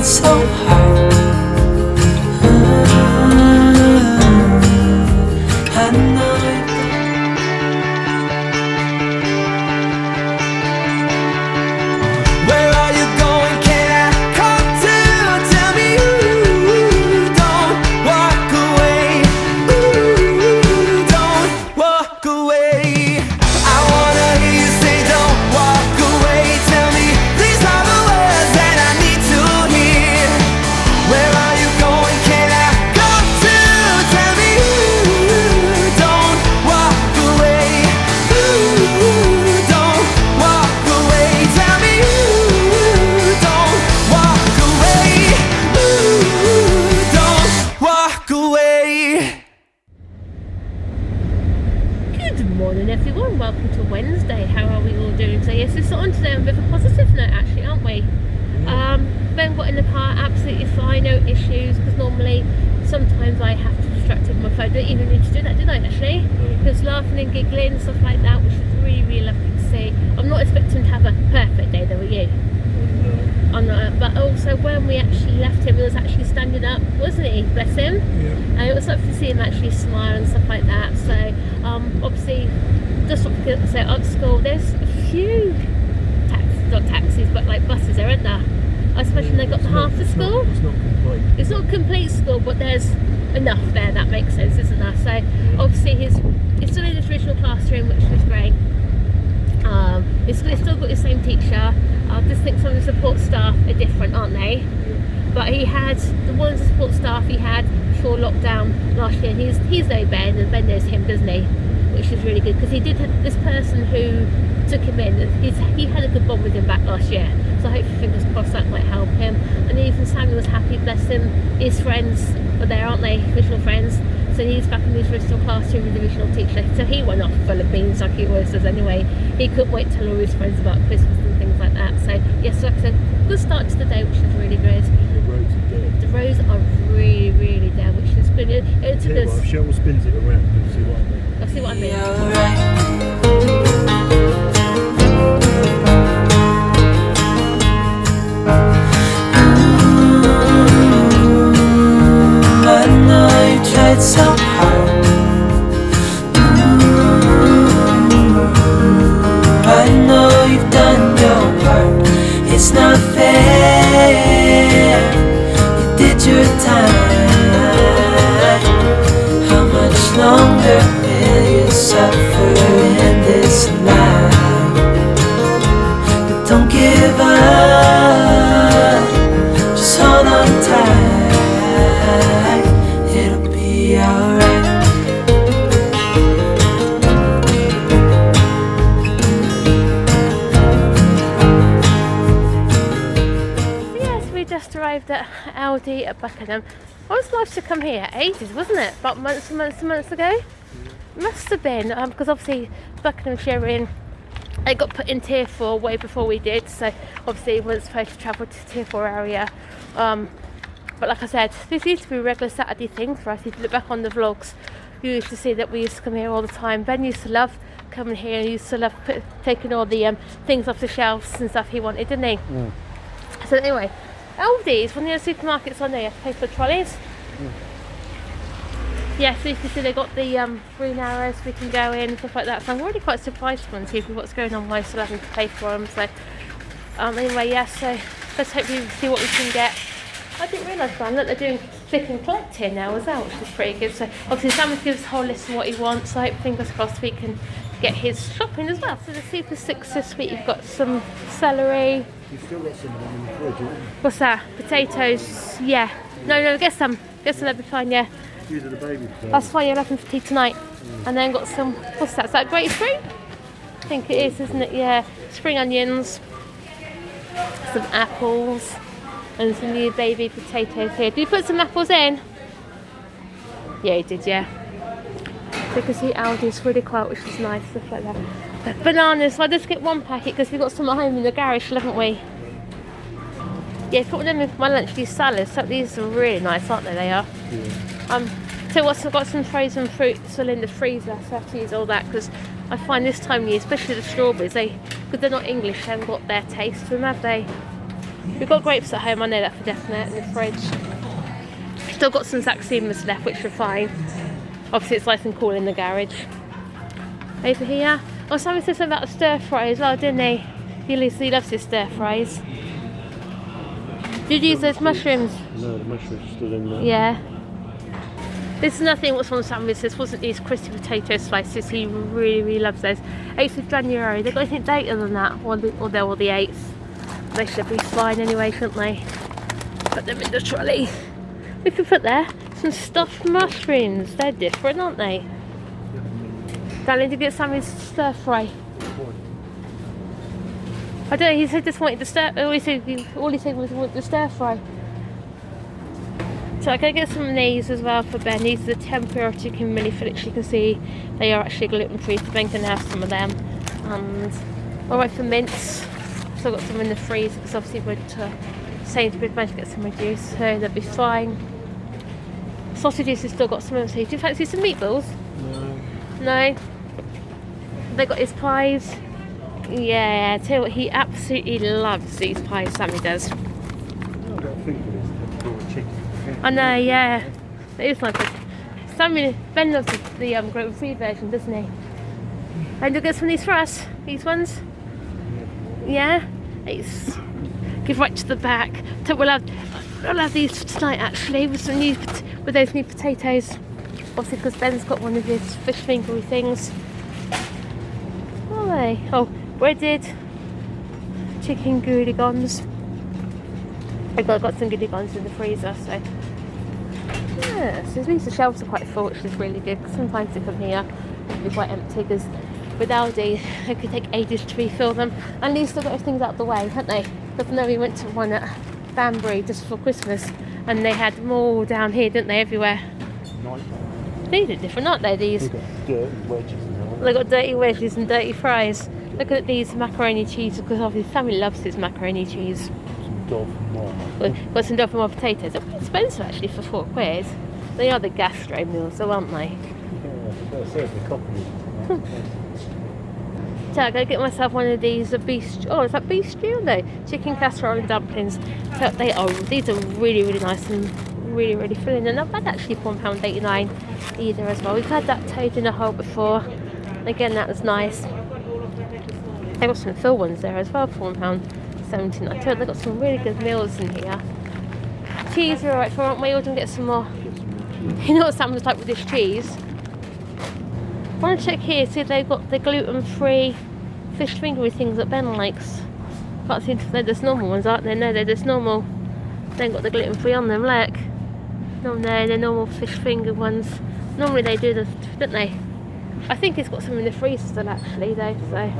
tried so hard. I know it. Where are you going? Can I come to? Tell me you don't walk away. Ooh, don't walk away. I wanna hear you say don't walk away. Tell me these are the words that I need to hear. Where are you going? Can I come to? Tell me you don't walk away. Ooh, don't walk away. Tell me you don't walk away. Ooh, don't walk away. Good morning everyone, welcome to Wednesday. How are we all doing today? Yes, it's on today on a bit of a positive note actually, aren't we? Ben got in the car absolutely fine, no issues, because normally sometimes I have to distract him with my phone. Didn't even need to do that, did I actually? He was laughing and giggling and stuff like that, which is really, really lovely to see. I'm not expecting to have a perfect day though, are you? I'm not, but also when we actually left him, he was actually standing up, wasn't he? Bless him. Yeah. And it was lovely to see him actually smile and stuff like that. So obviously, just what to say, at school, there's a few not taxis, but like buses there, aren't there? I suppose they got half the school. It's not complete. It's not complete school, but there's enough there. That makes sense, isn't there? So obviously he's still in his original classroom, which was great. He's still got his same teacher. I just think some of the support staff are different, aren't they? Yeah. But he had the ones of the support staff he had before lockdown last year, and he's no Ben, and Ben knows him, doesn't he? Which is really good, because he did have this person who took him in. He had a good bond with him back last year, so hopefully fingers crossed that might help him. And even Samuel was happy, bless him. His friends were there, aren't they? Original friends. So he's back in his original classroom with the original teacher. So he went off full of beans like he always does anyway. He couldn't wait to tell all his friends about Christmas and things like that. So yes, like I said, good start to the day, which is really good. The roads are dead. The roads are really, really dead, which is good. It took us. If Cheryl spins it around, you'll see what I mean. I'll see what I mean. I know you tried so hard. I know you've done your part. It's not fair. You did your time. How much longer will you suffer in this life? But don't give up. Just hold on tight. It'll be alright. Yes, we just arrived at Aldi at Buckingham. I was nice to come here ages, wasn't it? About months and months and months ago. Must have been, because obviously Buckingham Sheeran, it got put in tier 4 way before we did, so obviously we weren't supposed to travel to tier 4 area. But like I said, this used to be a regular Saturday thing for us. If you look back on the vlogs, you used to see that we used to come here all the time. Ben used to love coming here, and he used to love taking all the things off the shelves and stuff he wanted, didn't he? So anyway, Aldi is one of the supermarkets on there. You have to pay for trolleys. Yeah, so you can see they got the green arrows we can go in and stuff like that. So I'm really quite surprised for see what's going on. Why still having to pay for them. So anyway, yeah. So let's hope we see what we can get. I didn't realise, man, that they're doing click and collect here now as well, which is pretty good. So obviously Sam gives a whole list of what he wants. So I hope, fingers crossed, we can get his shopping as well. So the Super 6 this week, you've got some celery. You've still got some of them in the fridge, haven't you? What's that? Potatoes. Yeah. No, get some. That'll be fine, yeah. These are the baby potatoes. That's fine, you're having for tea tonight. And then got some, what's that? Is that grapefruit? I think it is, isn't it? Yeah. Spring onions. Some apples. And some new baby potatoes here. Did you put some apples in? Yeah, you did, yeah. So you can see Aldi's really quiet, which is nice, stuff like that. But bananas, so I just get one packet because we've got some at home in the garage, haven't we? Yeah, put them in for my lunch, these salads. So these are really nice, aren't they? They are. Yeah. So I've got some frozen fruit still in the freezer, so I have to use all that because I find this time of year, especially the strawberries, because they're not English, they haven't got their taste to them, have they? We've got grapes at home, I know that for definite, in the fridge. Still got some Saximas left, which are fine. Obviously it's nice and cool in the garage. Over here. Oh, someone said something about stir fry as well, didn't he? He loves his stir fries. Did you use those mushrooms? No, the mushrooms still in there. Yeah. This is nothing what's on the sandwich. This wasn't these crispy potato slices. He really, really loves those. 8th of January. They've got anything later than that, or they're all the 8th. They should be fine anyway, shouldn't they? Put them in the trolley. We could put there some stuffed mushrooms. They're different, aren't they? Darling, did you get Sammy's stir fry? I don't know, he said just wanted the stir. All he said was want the stir fry. So I'm going to get some of these as well for Ben. These are the tempura chicken mini fillets. You can see they are actually gluten free, so Ben can have some of them. And alright for mince. So I've got some in the freezer because obviously we went to Sainsbury's to get some reduced, so they'll be fine. Sausages have still got some of them. Do you fancy some meatballs? No. They got his pies. Yeah, tell you what, he absolutely loves these pies, Sammy does. I know, yeah. It is like a Sammy, Ben loves the gluten-free version, doesn't he? And you'll get some of these for us, these ones. Yeah? It's give right to the back. So we'll have these tonight actually with some with those new potatoes. Obviously because Ben's got one of his fish fingery things. What are they? Oh, breaded chicken gouligons. I've got some gouligons in the freezer, so yes, at least the shelves are quite full, which is really good. Sometimes they come here and be quite empty because with Aldi it could take ages to refill them. And these still got things out of the way, haven't they? Because now we went to one at Banbury just for Christmas and they had them all down here, didn't they, everywhere? These are different, aren't they, these? They've got dirty wedges now. They've got dirty wedges and dirty fries. Look at these macaroni cheese, because obviously Sammy loves his macaroni cheese. Some dolphin Well, got some dolphin more potatoes. They're quite expensive actually for £4. They are the gastro meals, though, aren't they? Yeah, they're certainly copying. So I'm going to get myself one of these beef. Oh, is that beef stew? No, chicken casserole and dumplings. So these are really, really nice and really, really filling. And not bad actually, £1.89 either as well. We've had that toad in a hole before. Again, that was nice. They've got some fill ones there as well for £1.79. They've got some really good meals in here. Cheese are alright for, aren't we? We're going to get some more. You know what Sam was like with this cheese? I want to check here, see if they've got the gluten-free fish fingery things that Ben likes. Can't seem to, they're just normal ones, aren't they? No, they're just normal. They ain't got the gluten-free on them, look. No, they're normal fish finger ones. Normally they do this, don't they? I think he's got some in the freezer still actually though, so.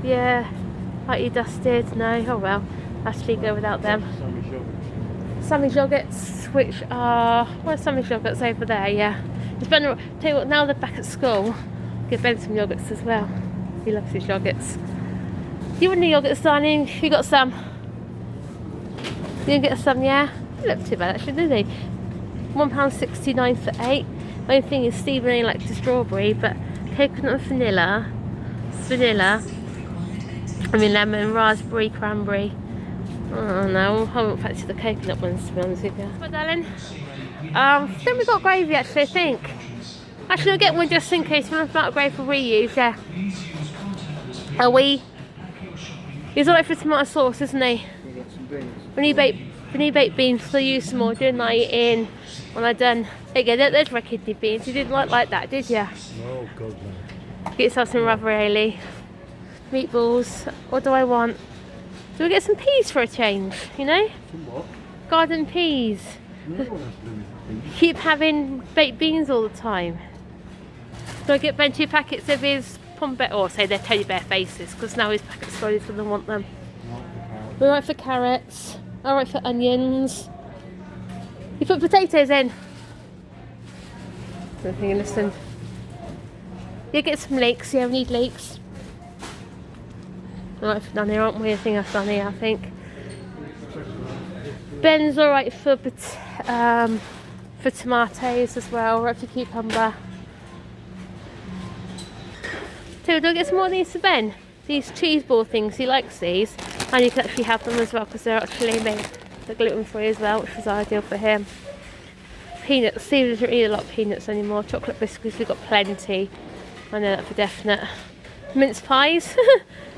Yeah, lightly dusted, no, oh well. Actually go without them. Sammy's yogurts, which are, where's Sammy's yogurts over there, yeah. It's better, tell you what, now they're back at school, give Ben some yogurts as well. He loves his yogurts. Do you want any yogurts, darling? You got some? You get some, yeah? They look too bad actually, do they? £1.69 for 8. The only thing is Stephen only likes the strawberry, but coconut vanilla, lemon, raspberry, cranberry. Oh no, I won't fancy the coconut ones to be honest with you. Right, darling. Then we've got gravy actually, I think. Actually, I'll get one just in case we're out of gravy for reuse, yeah. Are we? He's alright for tomato sauce, isn't he? When you bake beans, so use some more, didn't I? In when I done. There you go, there's red kidney beans. You didn't like that, did you? Oh God, no. Get yourself some ravioli, meatballs. What do I want? Do we get some peas for a change? You know? Some what? Garden peas. No one has to do with peas. Keep having baked beans all the time. Do I get Ben 2 packets of his or say they're teddy bear faces, because now his packet's gone, he's going to want them. Alright for carrots, alright for onions. You put potatoes in. I don't think you listened. You get some leeks, yeah, we need leeks. Alright for down here, aren't we? I think that's down here, I think. Ben's alright for tomatoes as well, alright for cucumber. So do I get some more of these for Ben? These cheese ball things, he likes these. And you can actually have them as well because they're actually made gluten-free as well, which is ideal for him. Peanuts, Steve doesn't eat a lot of peanuts anymore. Chocolate biscuits, we've got plenty. I know that for definite. Mince pies.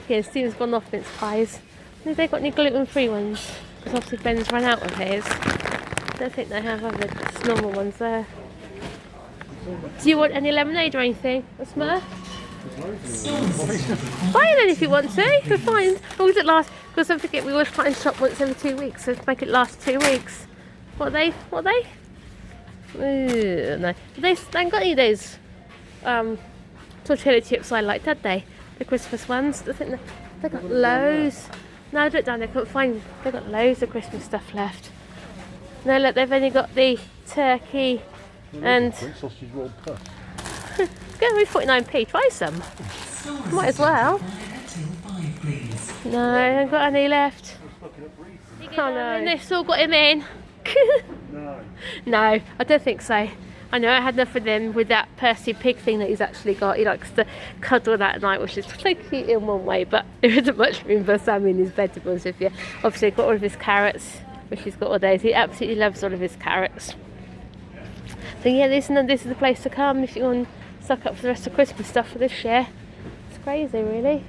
Yeah, Steve's gone off mince pies. Have they got any gluten-free ones? Because obviously Ben's run out of his. I don't think they have other just normal ones there. Do you want any lemonade or anything? A Smurf? Buy it then if you want to. We're fine. As long as it lasts. Because don't forget, we always try and shop once every 2 weeks, so to make it last 2 weeks. What are they? Ooh, no. They haven't got any of those tortilla chips I like, did they? The Christmas ones. I think they got loads. No, I looked down there, couldn't find. They've got loads of Christmas stuff left. No, look, they've only got the turkey and. Sausage roll puff. It's going to be 49p. Try some. Might as well. No, I haven't got any left. Oh no, they've still got him in. No. No, I don't think so. I know I had enough of them with that Percy pig thing that he's actually got. He likes to cuddle that at night, which is so cute in one way, but there isn't much room for Sammy in his bed, to be honest with you. Obviously, he's got all of his carrots, which he's got all those. He absolutely loves all of his carrots. So yeah, this is the place to come if you want to suck up for the rest of Christmas stuff for this year. It's crazy, really.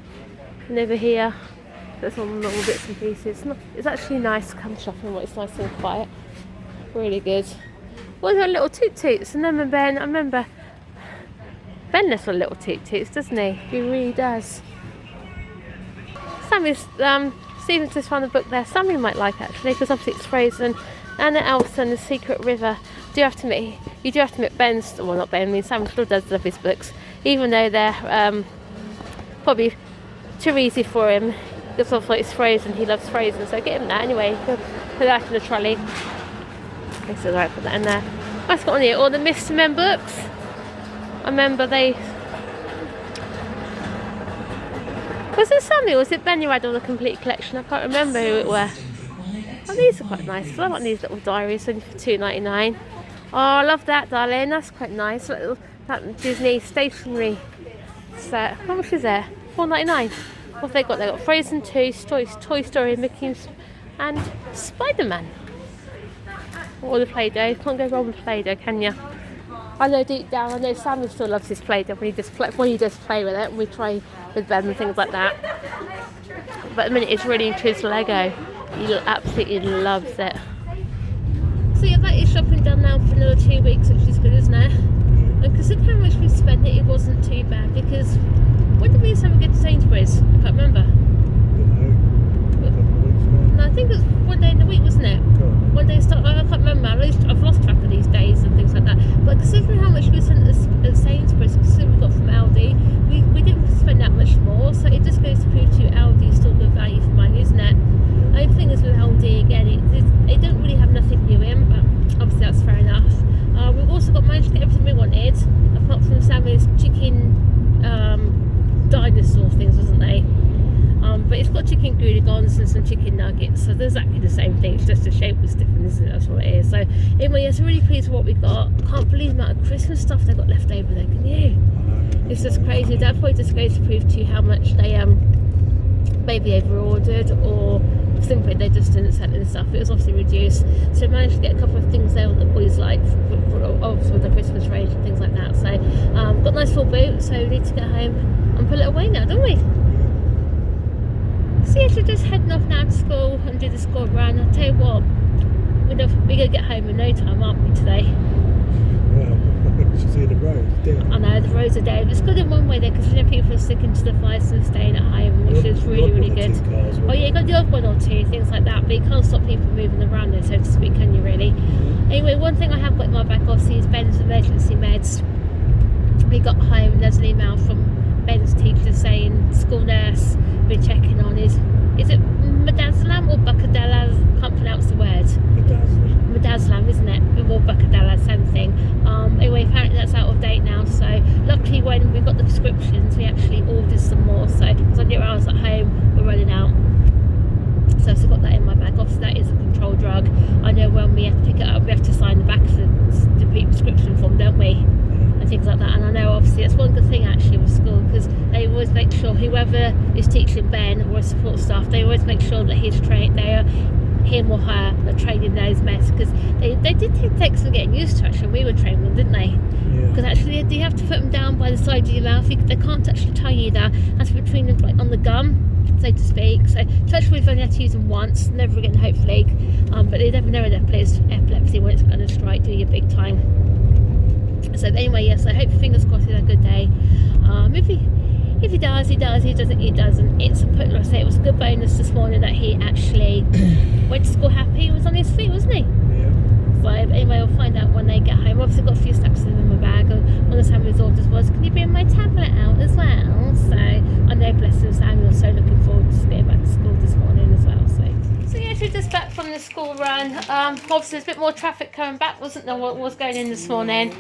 And over here, there's all little bits and pieces. It's actually nice to come shopping when it's nice and quiet. Really good. What are little toot toots? And then Ben, I remember Ben loves little toot toots, doesn't he? He really does. Sammy's Stephen's just found a book there. Sammy might like actually, because obviously it's Frozen. Anna Elsa and the Secret River. You do have to admit Ben's, well not Ben, I mean Sam still does love his books, even though they're probably too easy for him. Because also it's Frozen, he loves Frozen, so get him that anyway. Put that in the trolley. It's alright, put that in there. That's got on here all the Mr. Men books. I remember they. Was it Sammy or was it Ben who had all the complete collection? I can't remember who it were. Oh, these are quite nice. I like these little diaries, only for $2.99. Oh, I love that, darling. That's quite nice. Little, that Disney stationery set. How much is there? $4.99. What have they got? They've got Frozen 2, Toy Story, Mickey and Spider-Man. All the Play-Doh. Can't go wrong with Play-Doh, can you? I know deep down, I know Sammy still loves his Play-Doh when he just play with it, and we try with Ben and things like that. But at the minute it's really into his Lego. He absolutely loves it. So yeah, that is shopping done now for another 2 weeks, which is good, isn't it? And considering how much we spent, it wasn't too bad, because when did we used to have a good Sainsbury's? I can't remember. No, I think it was one day in the week, wasn't it? One day start. I can't remember. I've lost track of these days and things like that. But considering how much we spent at Sainsbury's, considering we got from Aldi, we didn't spend that much more. So it just goes to prove to you Aldi is still good value for money, isn't it? The only thing is with Aldi again, it don't really have nothing new in, but obviously that's fair enough. We've also managed to get everything we wanted, apart from Sammy's chicken dinosaur things, wasn't they? But it's got chicken gouligons and some chicken nuggets, so there's exactly the same thing, it's just the shape was different, isn't it? That's what it is. So anyway, yes, really pleased with what we got. Can't believe the amount of Christmas stuff they got left over there, can you? It's just crazy. That probably just goes to prove to you how much they maybe over-ordered, or simply they just didn't sell in stuff. It was obviously reduced, so we managed to get a couple of things there that the boys like, obviously with the Christmas range and things like that. So got a nice full boot, so we need to get home and put it away now, don't we? So yeah, so just heading off now to school and do the school run. I'll tell you what, we're going to get home in no time, aren't we, today? Well, you should see the roads down. I know, the roads are down. It's good in one way though, because people are sticking to the flights and staying at home, which is really, really good. Oh yeah, you got the odd one or two, things like that, but you can't stop people moving around there, so to speak, can you really? Anyway, one thing I have got in my bag, obviously, is Ben's emergency meds. We got home and there's an email from Ben's teacher saying school nurse been checking on his, is it Midazolam or Bacadala? Can't pronounce the word. Midazolam, isn't it? Or Bacadala, same thing. Anyway, apparently that's out of date now, so luckily when we got the prescriptions we actually ordered some more, so because I knew I was at home, we're running out. So I've still got that in my bag. Obviously that is a control drug. I know when we have to pick it up we have to sign the back of the prescription form, don't we? And things like that. And I know obviously it's one good thing actually with school, because they always make sure whoever whoever is teaching Ben or support staff, they always make sure that him or her are trained in those mess, because they did take some getting used to actually when we were training them, didn't they? Because actually you have to put them down by the side of your mouth. They can't touch the tongue either. That's between them, like on the gum, so to speak. So touch, we've only had to use them once, never again hopefully. But they never know epilepsy when it's going to strike you big time. So anyway, yes, I hope, fingers crossed, he had a good day. If he does, he does. He doesn't, he doesn't. It's like I say, it was a good bonus this morning that he actually went to school happy and was on his feet, wasn't he? Yeah. So anyway, we'll find out when they get home. Obviously got a few stacks in my bag. One of Samuel's orders was, can you bring my tablet out as well? So I know, bless him, Samuel's so looking forward to getting back to school this morning as well. So yeah, she's just back from the school run. Obviously there's a bit more traffic coming back, wasn't there, what was going in this morning?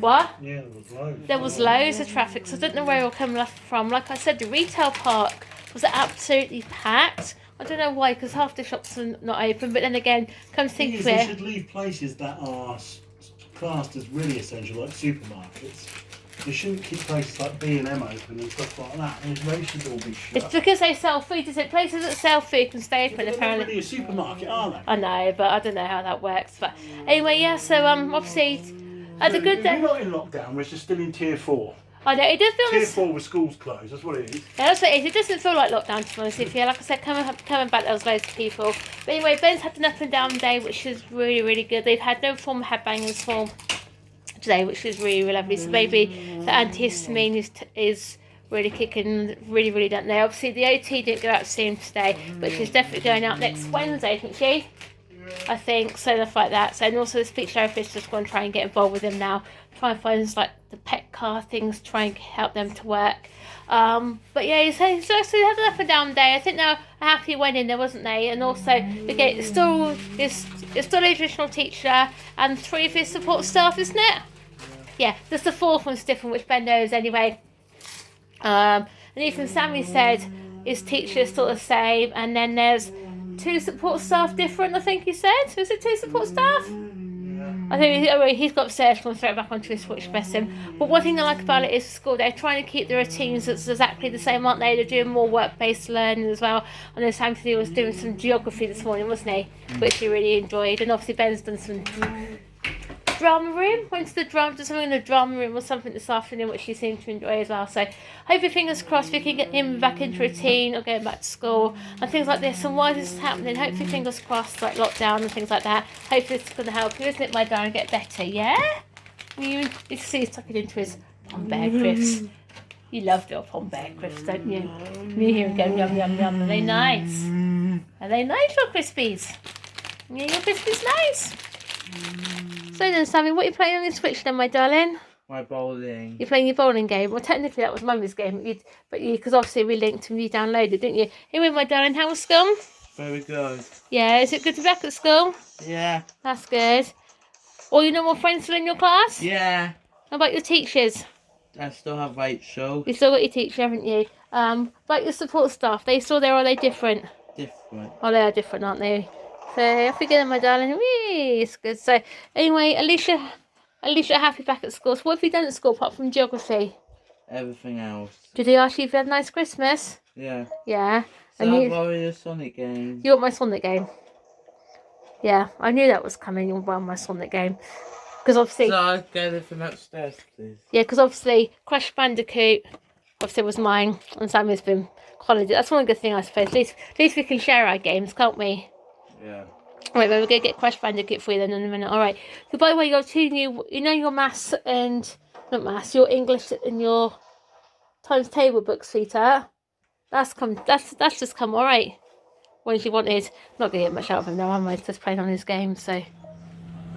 What? Yeah, there was loads. There was loads of traffic, so I don't know where it will come from. Like I said, the retail park was absolutely packed. I don't know why, because half the shops are not open, but then again, come to think of They it, should leave places that are classed as really essential, like supermarkets. They shouldn't keep places like B&M open and stuff like that. They should all be shut. it's because they sell food, is it? Places that sell food can stay open, They're not apparently. really a supermarket, are they? I know, but I don't know how that works. But anyway, yeah, so obviously, I had a good day. We're not in lockdown, we're just still in tier 4. I know, it does feel Tier this. 4 with schools closed, that's what it is. Yeah, that's what it is. It doesn't feel like lockdown, to be honest with you. Like I said, coming back, there was loads of people. But anyway, Ben's had an up and down day, which is really, really good. They've had no form of headbangers form today, which is really, really lovely. So maybe the antihistamine is really kicking, really, really down there. Obviously, the OT didn't go out to see him today, but she's definitely going out next Wednesday, isn't she? I think, so stuff like that. So, and also the speech therapist just going to try and get involved with him now, try and find like the pet car things, try and help them to work. But yeah, he's actually had an up and down day. I think they're a happy wedding there, wasn't they? And also, again, it's still a traditional teacher and 3 of his support staff, isn't it? Yeah, just the 4th one's different, which Ben knows anyway. And even Sammy said his teacher is still the same, and then there's 2 support staff different, I think he said. Was it 2 support staff? I think he's got upstairs, going straight back onto his switch, bless him. But one thing I like about it is school, they're trying to keep the routines that's exactly the same, aren't they? They're doing more work-based learning as well. I know Anthony was doing some geography this morning, wasn't he? Which he really enjoyed. And obviously Ben's done some drama room, went to the did something in the drama room or something this afternoon, which he seemed to enjoy as well. So hopefully, fingers crossed, we can get him back into routine or going back to school and things like this. And why this is happening, hopefully, fingers crossed, like lockdown and things like that. Hopefully it's going to help you, isn't it, my darling, get better, yeah? You see he's tucking into his Pom Bear crisps. You love your Pom Bear crisps, don't you? You hear him go yum yum yum. Are they nice? Are they nice, your crispies? Yeah, your crispies nice. So then, Sammy, what are you playing on your Switch then, my darling? My bowling. You're playing your bowling game. Well, technically that was Mummy's game, because obviously we linked and you downloaded, didn't you? Anyway, my darling, how was school? Very good. Yeah, is it good to be back at school? Yeah. That's good. All your normal friends still in your class? Yeah. How about your teachers? I still have Rachel. You still got your teacher, haven't you? About your support staff, they still there or are they different? Different. Oh, they are different, aren't they? So off we go then, my darling. Whee, it's good. So anyway, Alicia happy back at school. So what have you done at school apart from geography? Everything else. Did they ask you if you had a nice Christmas? Yeah. Yeah. So And I've already a Sonic game. you want my Sonic game? Yeah, I knew that was coming. You want my Sonic game. Because obviously... So I'll get it from upstairs, please. Yeah, because obviously Crash Bandicoot obviously was mine and Sammy's been holiday. That's one good thing, I suppose. At least we can share our games, can't we? Yeah. Right, well, we're going to get Crash Bandicoot for you then in a minute. Alright. So by the way, you got 2 new, you know your maths and, not maths, your English and your times table books, sweetheart. That's just come, alright. Ones you wanted. I'm not going to get much out of him now, am I? He's just playing on his game, so.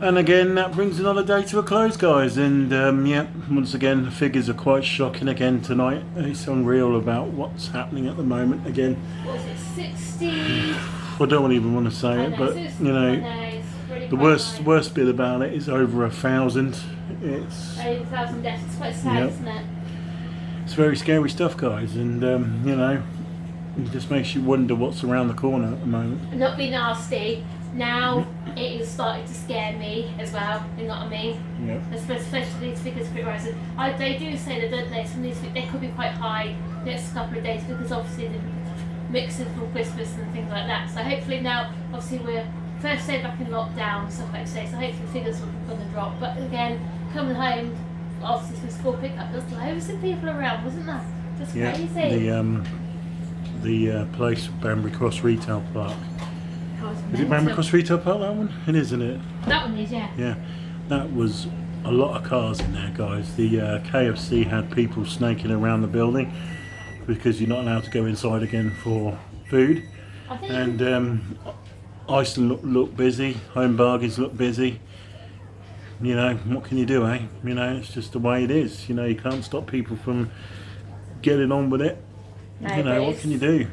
And again, that brings another day to a close, guys. And yeah, once again, the figures are quite shocking again tonight. It's unreal about what's happening at the moment again. What was it, 60? I don't even want to say it, but you know, the worst bit about it is over 1,000. It's 1,000 deaths. It's quite sad, Yep. isn't it? it's very scary stuff, guys. And you know, it just makes you wonder what's around the corner at the moment. Not be nasty. Now it is starting to scare me as well. You know what I mean? Yeah. Especially these figures keep rising. They do say that, don't they? Some of these they could be quite high next couple of days, because obviously the mixing for Christmas and things like that. So hopefully now, obviously we're first day back in lockdown, stuff like that. So hopefully figures are going to drop. But again, coming home, obviously from school pickup, there's loads of people around, wasn't there? Just crazy. The place, Banbury Cross Retail Park. Oh, it's Is it Banbury mental. Cross Retail Park, that one? It is, isn't it? That one is, yeah. Yeah. That was a lot of cars in there, guys. The KFC had people snaking around the building because you're not allowed to go inside again for food. I think And Iceland looked busy, Home Bargains looked busy. You know, what can you do, eh? You know, it's just the way it is. You know, you can't stop people from getting on with it. You know, what can you do?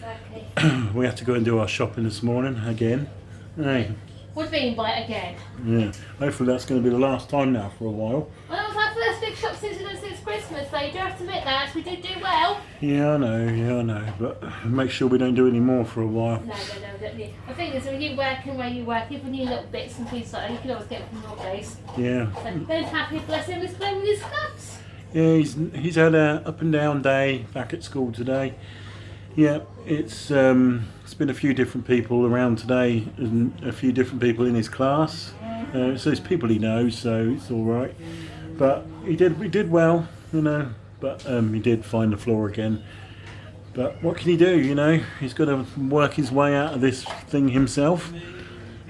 exactly. We had to go and do our shopping this morning again. Hey, What do you mean by it again? yeah. Hopefully that's going to be the last time now for a while. Well, that was our first big shop since Christmas, so you do have to admit that. We did do well. Yeah, I know. But make sure we don't do any more for a while. No, don't you? I think is when you working where you work, even your little bits and pieces like that, you can always get it from your place. Yeah. So Ben's happy, bless him, he's playing with his cups. Yeah, he's had a up and down day back at school today. Yeah, it's been a few different people around today and a few different people in his class. So there's people he knows, so it's all right. But he did well, you know. But he did find the floor again. But what can he do? You know, he's got to work his way out of this thing himself.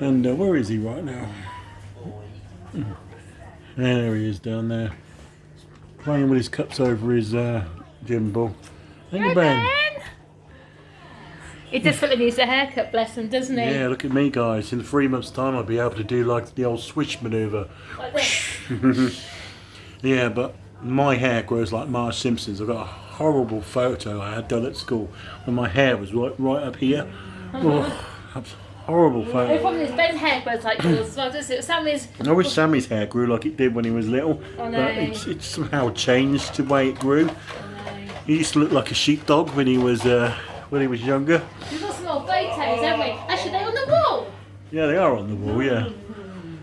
And where is he right now? There he is down there, playing with his cups over his gym ball. Thank you, Ben. He definitely needs a haircut, bless him, doesn't he? Yeah, look at me, guys. In 3 months' time, I'll be able to do like the old switch manoeuvre. Like this. Yeah, but my hair grows like Marge Simpson's. I've got a horrible photo I had done at school when my hair was right up here. Oh, that's a horrible The photo. problem is Ben's hair grows like yours as well, doesn't it? Sammy's. I wish Sammy's hair grew like it did when he was little, I know. but it's somehow changed the way it grew. He used to look like a sheepdog when he was younger. We've got some old photos, haven't we? Actually, they're on the wall. Yeah, they are on the wall. Yeah,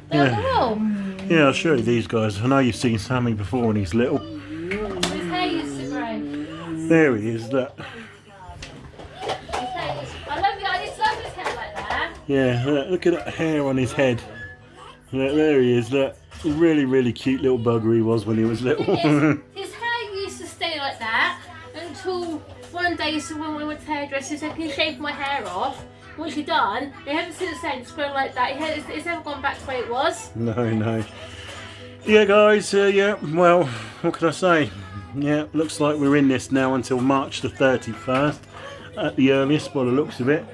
They're on the wall. yeah. I'll show you these guys. I know you've seen Sammy before when he's little. His hair used to grow. There he is. Look. I just love his hair like that. Yeah, look at that hair on his head. There he is. Look, really cute little bugger he was when he was little. His hair used to stay like that until one day, so when we went to hairdressers, he said, "Can you shave my hair off?" Once you're done, they haven't since then it's grown like that. It's never gone back to where it was. No. Yeah, guys. Yeah. Well, what can I say? Yeah, looks like we're in this now until March the 31st at the earliest, by the looks of it.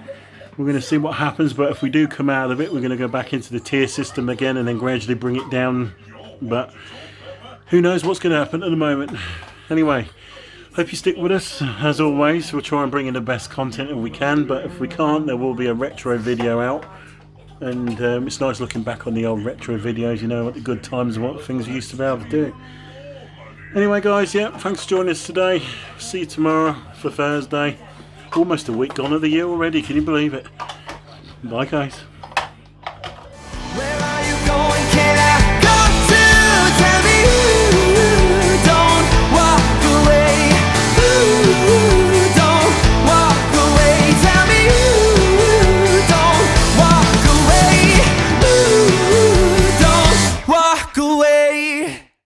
We're going to see what happens, but if we do come out of it, we're going to go back into the tier system again and then gradually bring it down. But who knows what's going to happen at the moment. Anyway, hope you stick with us. As always, we'll try and bring in the best content if we can, but if we can't, there will be a retro video out. And it's nice looking back on the old retro videos, you know, what the good times and what things we used to be able to do. Anyway, guys, yeah, thanks for joining us today. See you tomorrow for Thursday. Almost a week gone of the year already, can you believe it? Bye, guys.